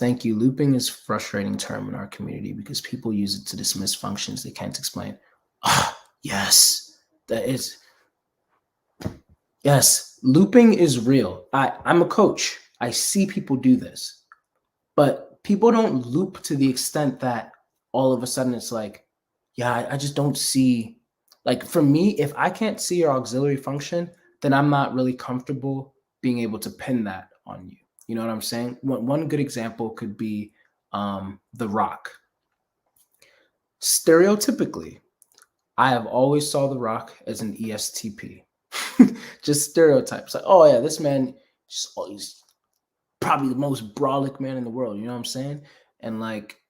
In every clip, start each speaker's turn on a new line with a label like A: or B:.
A: thank you. Looping is a frustrating term in our community because people use it to dismiss functions they can't explain. Ah, yes, that is yes. Looping is real. I'm a coach. I see people do this, but people don't loop to the extent that all of a sudden it's like, yeah, I just don't see. Like for me, if I can't see your auxiliary function, then I'm not really comfortable being able to pin that on you. You know what I'm saying? One good example could be The Rock. Stereotypically, I have always saw The Rock as an ESTP. Just stereotypes. Like, oh yeah, this man he's probably the most brolic man in the world. You know what I'm saying? And like,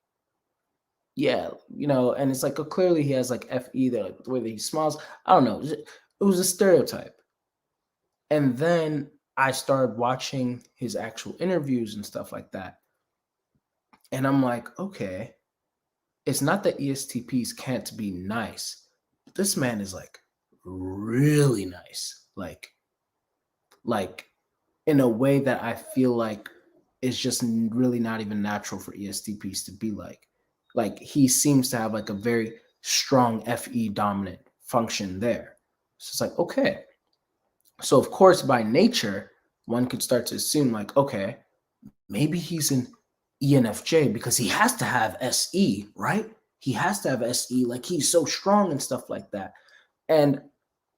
A: yeah, and it's like clearly he has like FE, the way that he smiles. I don't know. It was a stereotype. And then I started watching his actual interviews and stuff like that. And I'm like, okay, it's not that ESTPs can't be nice. But this man is like really nice. Like in a way that I feel like is just really not even natural for ESTPs to be like. Like he seems to have like a very strong FE dominant function there. So it's like, okay. So of course, by nature, one could start to assume like, okay, maybe he's an ENFJ because he has to have SE, right? He has to have SE, like he's so strong and stuff like that. And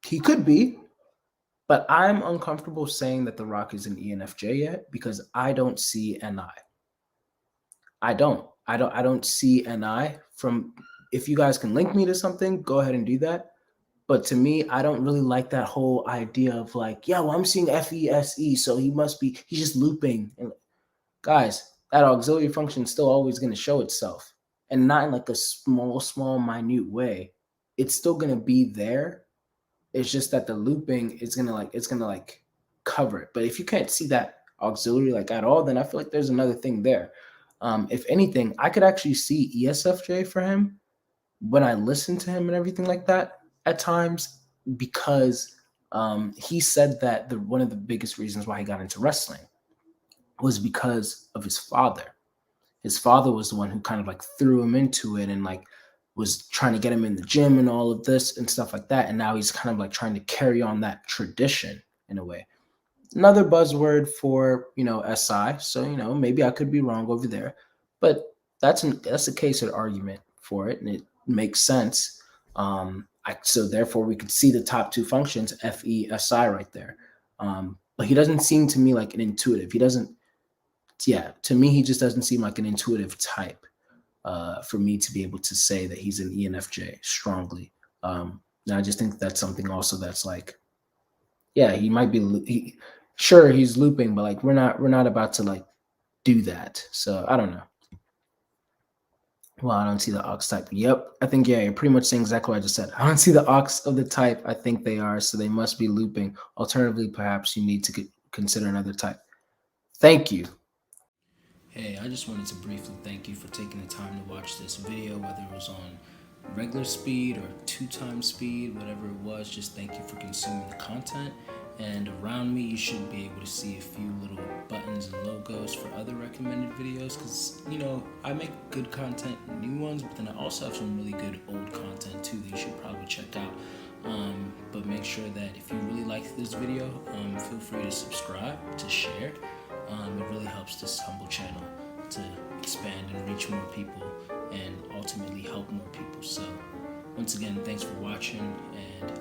A: he could be, but I'm uncomfortable saying that The Rock is an ENFJ yet because I don't see NI. I don't see NI from if you guys can link me to something, go ahead and do that. But to me, I don't really like that whole idea of like, yeah, well, I'm seeing FESE, so he's just looping. And guys, that auxiliary function is still always going to show itself and not in like a small, minute way. It's still going to be there. It's just that the looping is it's gonna cover it. But if you can't see that auxiliary like at all, then I feel like there's another thing there. If anything, I could actually see ESFJ for him when I listen to him and everything like that at times because he said that one of the biggest reasons why he got into wrestling was because of his father. His father was the one who kind of like threw him into it and like was trying to get him in the gym and all of this and stuff like that. And now he's kind of like trying to carry on that tradition in a way. Another buzzword for SI. So maybe I could be wrong over there, but that's a case of argument for it, and it makes sense. So therefore we could see the top two functions FESI right there. But he doesn't seem to me like an intuitive. He doesn't. Yeah, to me he just doesn't seem like an intuitive type. For me to be able to say that he's an ENFJ strongly. And I just think that's something also that's like, yeah, he might be. Sure, he's looping, but like we're not about to like do that. So I don't know. Well, I don't see the ox type. Yep, I think yeah, you're pretty much saying exactly what I just said. I don't see the ox of the type. I think they are, so they must be looping. Alternatively, perhaps you need to consider another type. Thank you. Hey, I just wanted to briefly thank you for taking the time to watch this video, whether it was on regular speed or 2 times speed, whatever it was. Just thank you for consuming the content. And around me, you should be able to see a few little buttons and logos for other recommended videos because, I make good content, new ones, but then I also have some really good old content too that you should probably check out. But make sure that if you really like this video, feel free to subscribe, to share. It really helps this humble channel to expand and reach more people and ultimately help more people. So once again, thanks for watching, and